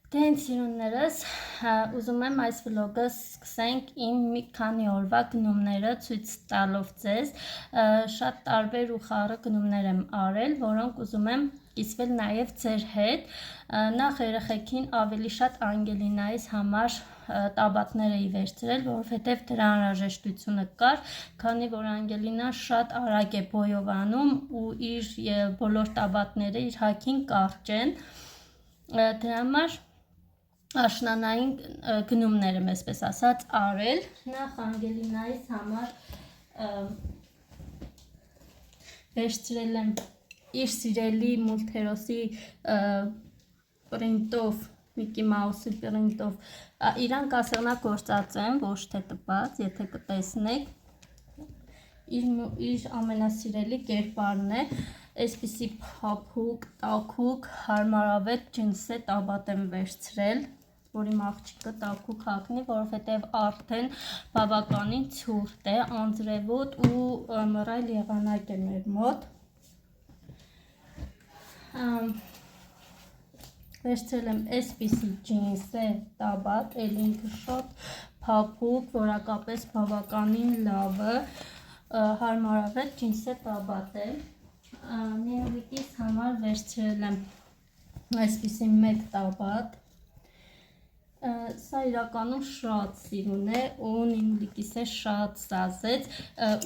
Դեն սիրուններս, ուզում եմ այս վլոգը սկսենք իմ մի քանի օրվա գնումները ցույց տալով ձեզ, շատ տարբեր ու խառը գնումներ եմ արել, որոնք ուզում եմ կիսվել նաև ձեր հետ, նախ երեխեքին ավելի շատ Անգելինայիս համար տաբատներ էի վերցրել, որովհետև դրա անհրաժեշտությունը կար, քանի որ Անգելինան շատ արագ է բոյովանում ու իր բոլոր տաբատները իր հագին կարճ են, դրա համար աշնանային գնումներ եմ այսպես ասած արել, նախ Անգելինայիս համար վերցրել եմ իր սիրելի մուլթերոսի պրինտով, Միկի Մաուսի պրինտով, իրան կասեղնագործած եմ, ոչ թե տպած, եթե կտեսնեք, իր ամենասիրելի կերպարն է, այսպիսի փափուկ, տաքուկ, հարմարավետ ջինսե տաբատ եմ վերցրել, որ իմ աղջիկը տաքուկ հագնի, որովհետև արդեն բավականին ցուրտ է, անձրևոտ ու մռայլ եղանակ է մեր մոտ, վերցրել եմ այսպիսի ջինսե տաբատ, էլ ինքը շատ փափուկ, որակապես բավականին լավը, հարմարավետ ջինսե տաբատ է, Նինլիկիս համար վերցրել եմ այսպիսի մեկ տաբատ, սա իրականում շատ սիրուն է ու Նինլիկիսը շատ սազեց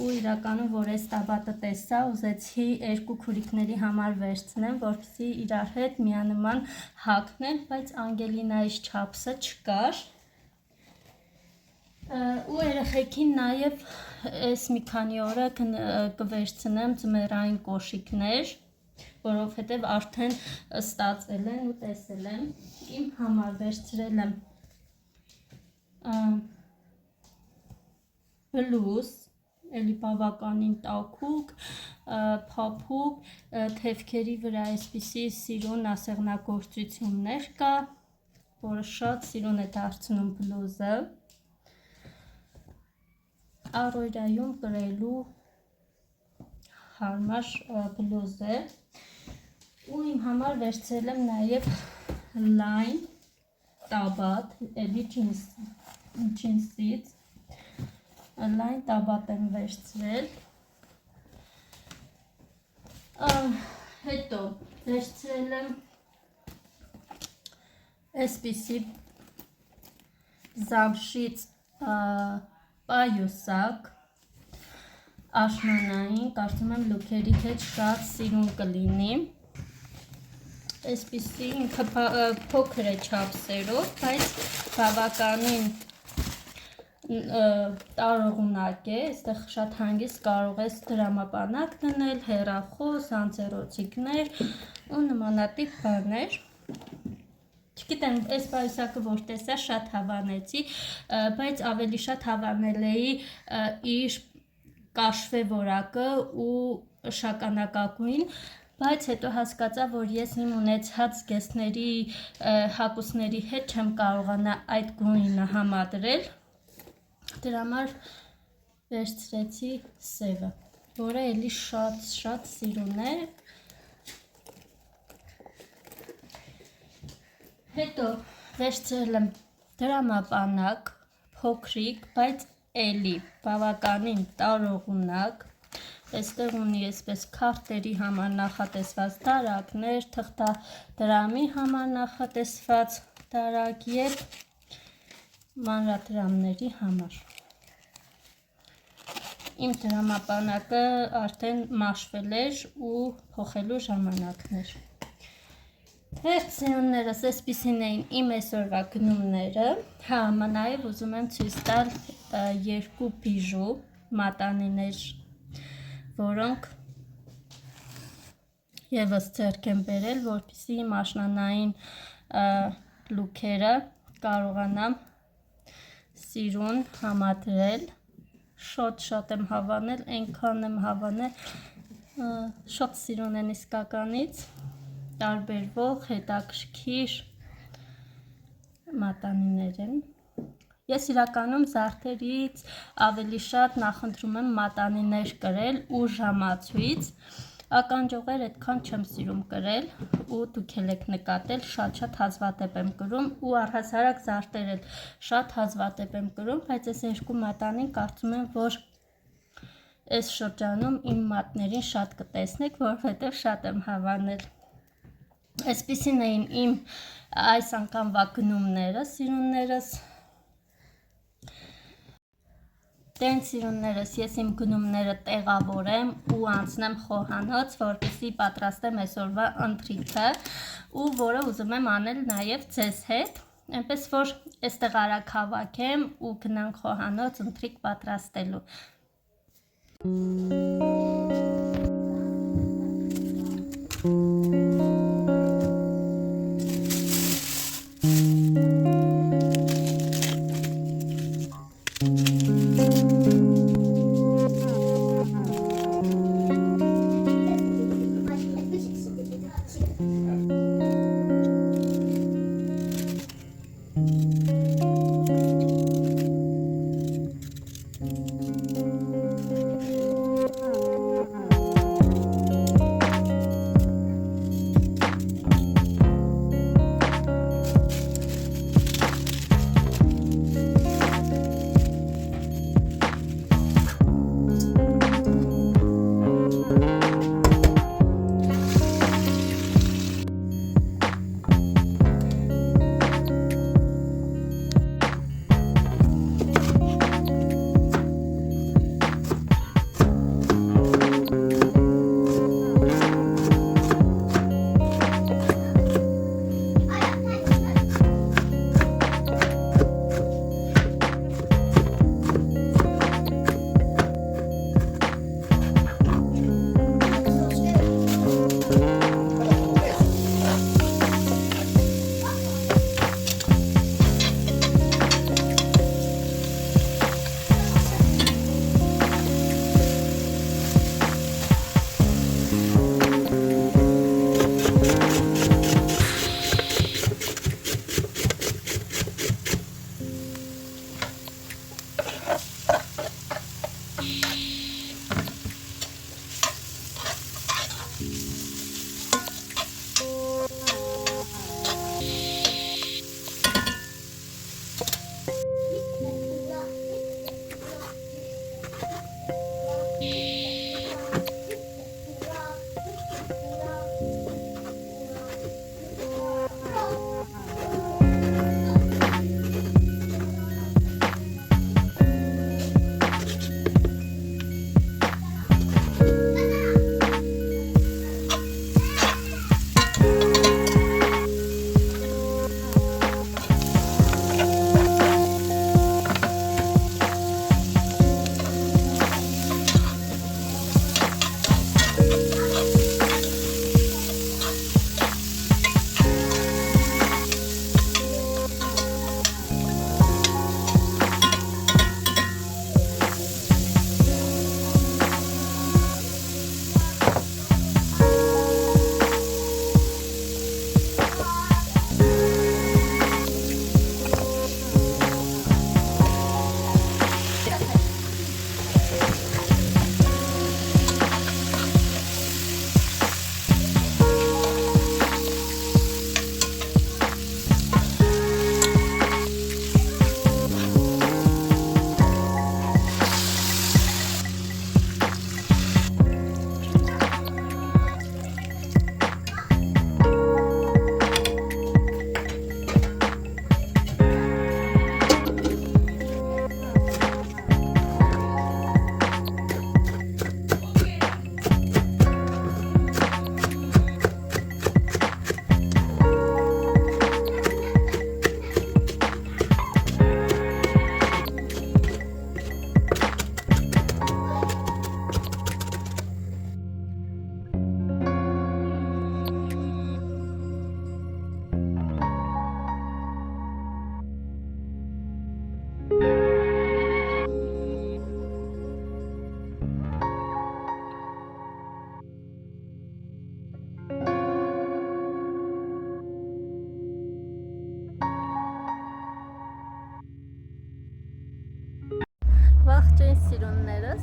ու իրականում որ այս տաբատը տեսա ուզեցի երկու քուրիկների համար վերցնեմ, որպեսզի իրար հետ միանման հագնեն, բայց Անգելինայից չափսը չկար ու երեխեքին նաև այս մի քանի օրը կվերցնեմ ձմեռային կոշիկներ, որովհետև արդեն ստացել են ու տեսել եմ, իմ համար վերցրել եմ բլուզ, էլի բավականին տաքուկ, փափուկ, թևքերի վրա այսպիսի սիրուն ասեղնագործություններ կա, որը շատ սիրուն է դարձնում բլուզը, առօրյայում կրելու հարմար բլուզ է ու իմ համար վերցրել եմ նաև լայն տաբատ, էլի ջինսից, լայն տաբատ եմ վերցրել, հետո վերցրել եմ այսպիսի զամշից պայուսակ, աշնանային, կարծում եմ լուքերի հետ շատ սիրուն կլինի, այսպիսի ինքը փոքր է չափսերով, բայց բավականին տարողունակ է, այստեղ շատ հանգիստ կարող ես դրամապանակ դնել, հեռախոս, անձեռոցիկներ ու նմանատիպ բաներ, չգիտեմ, այս պայուսակը որ տեսա շատ հավանեցի, բայց ավելի շատ հավանել էի իր կաշվե որակը ու շագանակագույն, բայց հետո հասկացա, որ ես իմ ունեցած զգեստների հագուստների հետ չեմ կարողանա այդ գույնը համադրել, դրա համար վերցրեցի սևը, որը էլի շատ սիրուն է, հետո վերցրել եմ դրամապանակ, փոքրիկ, բայց էլի բավականին տարողունակ, այստեղ ունի այսպես քարտերի համար նախատեսված դարակներ, թղթադրամի համար նախատեսված դարակ և մանրադրամների համար, իմ դրամապանակը արդեն մաշվել էր ու փոխելու ժամանակն էր, սիրուններս այսպիսին էին իմ այսօրվա գնումները, նաև ուզում եմ ցույց տալ երկու բիժու մատանիներ, որոնք ևս ձեռք եմ բերել, որպեսզի իմ աշնանային լուքերը կարողանամ սիրուն համադրել, շատ եմ հավանել, այնքան եմ հավանել, շատ սիրուն են իսկականից, տարբերվող, հետաքրքիր մատանիներ են, ես իրականում զարդերից ավելի շատ նախընտրում եմ մատանիներ կրել ու ժամացույց, Ականջողեր այդքան չեմ սիրում կրել ու դուք էլ եք նկատել, շատ հազվադեպ եմ կրում ու առհասարակ զարտերել շատ հազվադեպ եմ կրում, բայց այս երկու մատանին կարծում եմ, որ այս շրջանում իմ մատներին շատ կտեսնեք, որովհետև շատ եմ հավանել։ Այսպիսին էին իմ այս անգամվա գնումները, սիրուններս։ Տեն սիրուններս, ես իմ գնումները տեղավորեմ ու անցնեմ խոհանոց, որպեսզի պատրաստեմ այսօրվա ընթրիքը ու որը ուզում եմ անել նաև ձեզ հետ, այնպես որ այստեղ արագ հավաքեմ ու գնանք խոհանոց ընթրիք պատրաստելու։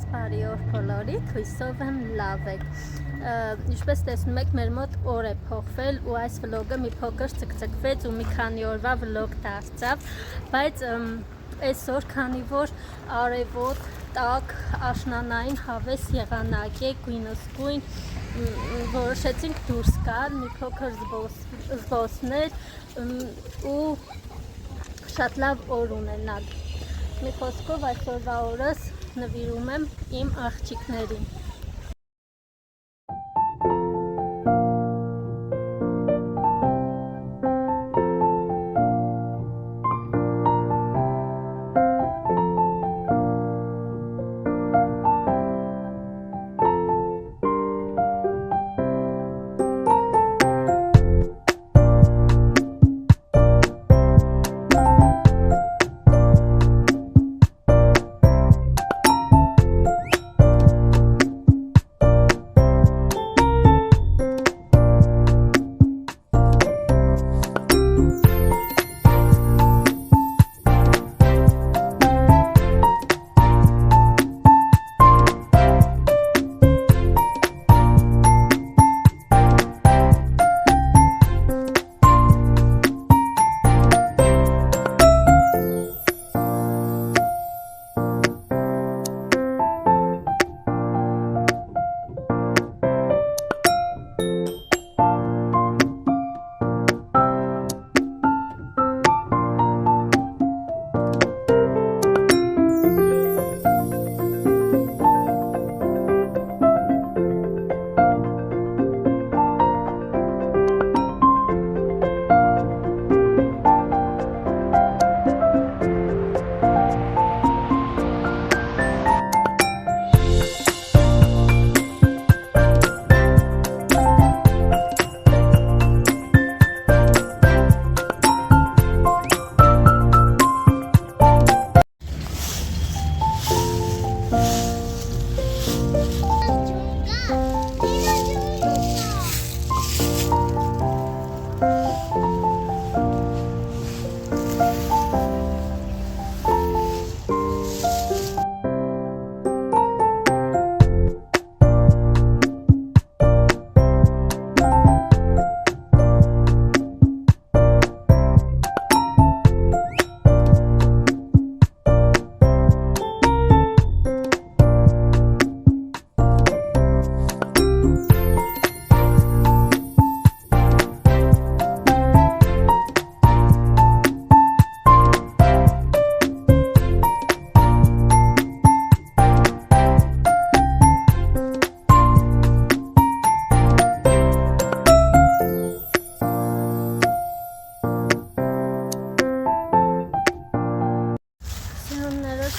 բարի օր բոլորիդ, հույսով եմ լավ եք։ Ինչպես տեսնում եք, մեր մոտ օր է փոխվել ու այս վլոգը մի փոքր ցկցկվեց ու մի քանի օրվա վլոգ դարձավ, բայց այսօր, քանի որ արևոտ, տաք, աշնանային հավես եղանակ է, գույնզգույն, որոշեցինք դուրս գալ, մի փոքր զբոսնել ու շատ լավ օր ունենալ։ Մի խոսքով այսօրվա օրս նվիրում եմ իմ աղջիկներին։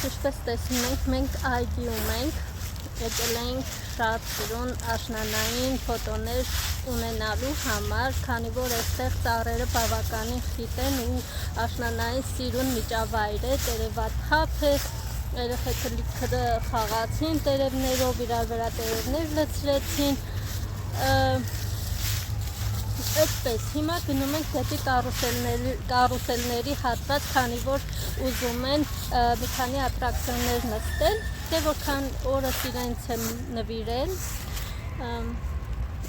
Ինչպես տեսնում եք, մենք այգիում ենք, եկել ենք շատ սիրուն աշնանային ֆոտոներ ունենալու համար, քանի որ այստեղ ծառերը բավականին խիտ են ու աշնանային սիրուն միջավայր է, տերևաթափ է, երեխեքը լիքը խաղացին տերևներով, իրար վրա տերևներ լցրեցին, այսպես, հիմա գնում ենք դեպի կարուսելների հատված, քանի որ ուզում են մի քանի ատրակցիոններ նստել, դե որքան օրս իրենց եմ նվիրել,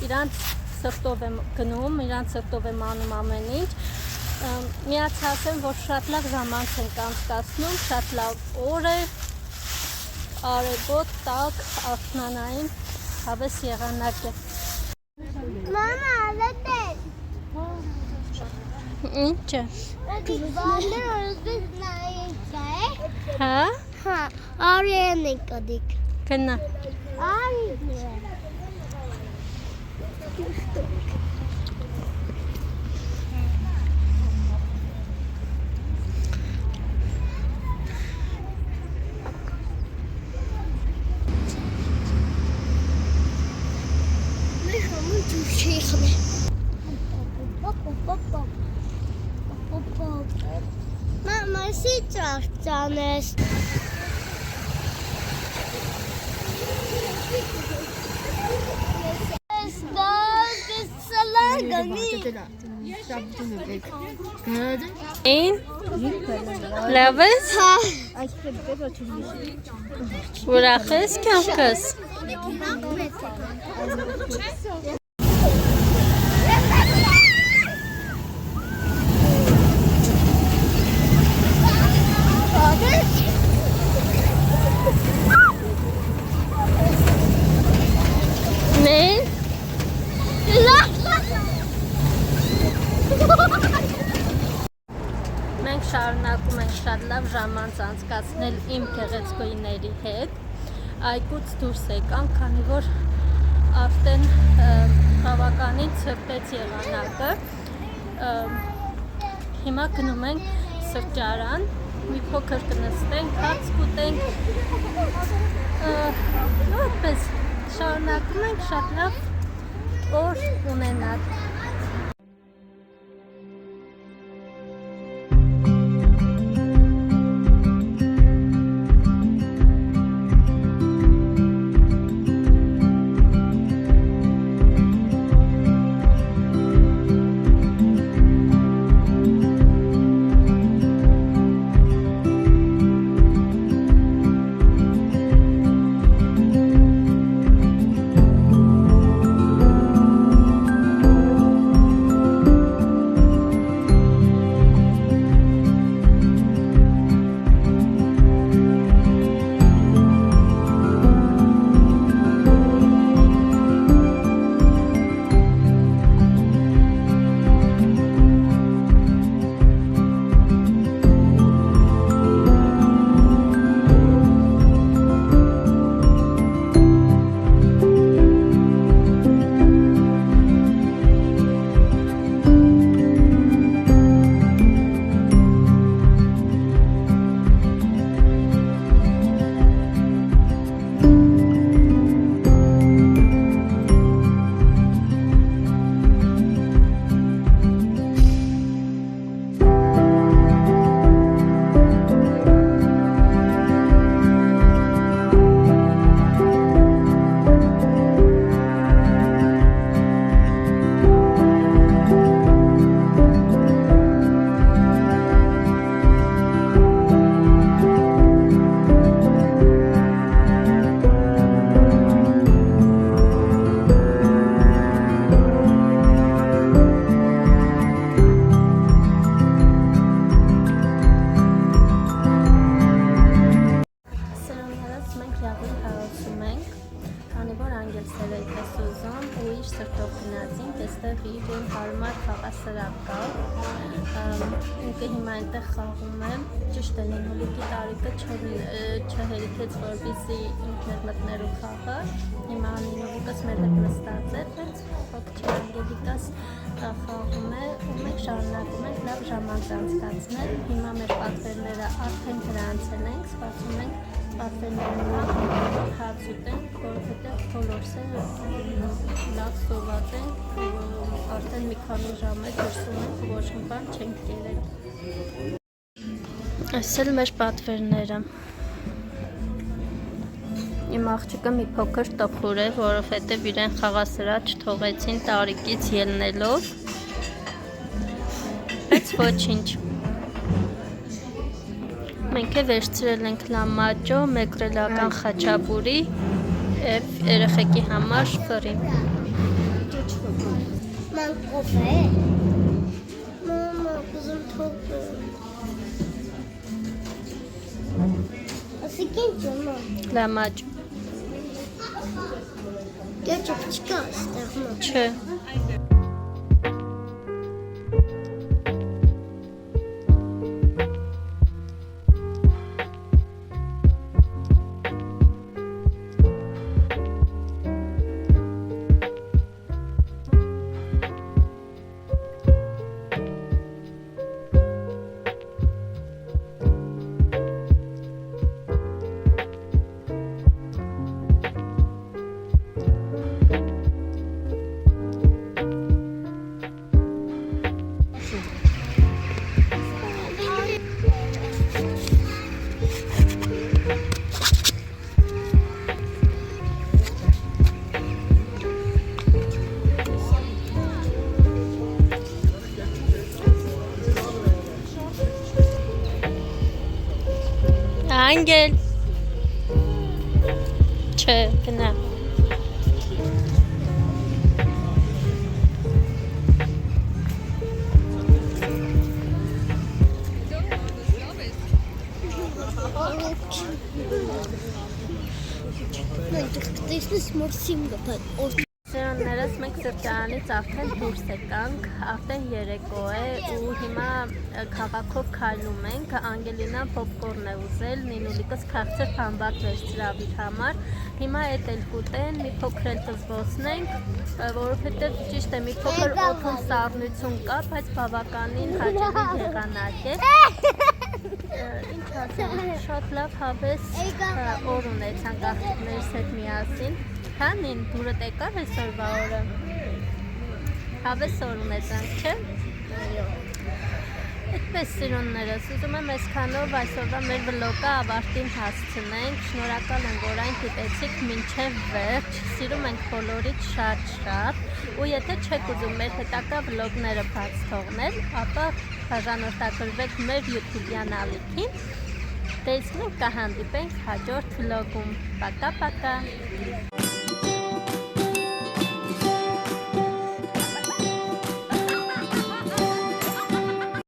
իրանց սրտով եմ գնում, իրանց սրտով եմ անում ամեն ինչ, միած ասեմ, որ շատ լավ ժամանց ենք անցկացնում, շատ լավ օր է, արևոտ, տաք, աշնանային հավես եղանակ է։ Մամա, լետես։ Ինչ է։ Բալեր օրսպես նայինք է։ Հա։ Հա, արիեն է կդիք։ Կնա։ Արիեն է։ Mama, sit on this. In? Love us? Ուրախ ես կյանքս։ Մենք շարունակում ենք շատ լավ ժամանց անցկացնել իմ գեղեցկուհիների հետ։ Այգուց դուրս եկանք, քանի որ արդեն բավականին ցրտեց եղանակը։ Հիմա գնում ենք սրճարան, մի փոքր կնստենք, հաց կուտենք։ Այդպես շարունակում ենք շատ լավ օր ունենալ։ Ինքը հիմա այնտեղ խաղում է, ճիշտ է լինելիքի տարիքը չհերիքեց, որպեսզի ինքներ մտներ ու խաղը։ Հիմա Նինովիկս մեր հետ նստած է, բայց փոքր Անգելիկաս խաղում է ու մենք շարունակում ենք լավ ժամանց անցկացնել։ Հիմա մեր պատվերները արդեն գրանցել ենք, սպասում ենք պատվերներն հաց ուտենք, որովհետև բոլորսը լավ սոված ենք, արդեն մի քանի ժամ է դրսում ենք, ոչ մի բան չենք կերել։ Այս էլ մեր պատվերները։ Իմ աղջիկը մի փոքր տխուր է, որովհետև իրեն խաղասրահ չթողեցին տարիքից ելնելով, բայց ոչինչ։ Մենք է վերցրել ենք լամաճո, մեկրելական խաչապուրի և երեխեքի համար ֆրի։ Ման կոպե։ Մամա, կուզում թոպը։ Ասիկ ինչ մա։ Լամաճ։ Կեչուպ չկա այստեղ մա։ Չէ։ Անգել։ Չէ, գնա։ Տեսնես մորսին գտան։ Սրաններս մենք սրճարանից արդեն դուրս եկանք, արդեն երեկո է ու հիմա քաղաքով քայլում ենք, Անգելինան պոպկորն է ուզել, Նինուլիկս քաղցր բամբակ վերցրավ իր համար, հիմա էդ էլ կուտեն, մի փոքր էլ կզբոսնենք, որովհետև ճիշտ է մի փոքր օդում սառնություն կա, բայց բավականին հաճելի եղանակ է։ Ինչ ասեմ, շատ լավ հավես օր ունեցանք աղջիկներիս հետ միասին։ Հանին, դուրդ եկավ այսօրվա օրը։ Հավես օր ունեցանք, չէ՞։ Այդպես սիրուններս, ուզում եմ այսքանով այսօրվա մեր վլոգը ավարտին հասցնենք։ Շնորհակալ եմ, որ այն դիտեցիք մինչև վերջ։ Սիրում ենք բոլորիդ շատ։ Ու եթե չեք ուզում մեր հետագա վլոգները բաց թողնել, ապա բաժանորդագրվեք մեր YouTube-յան ալիքին։ Դե իսկ մենք կհանդիպենք հաջորդ վլոգում։ Պակա-պակա։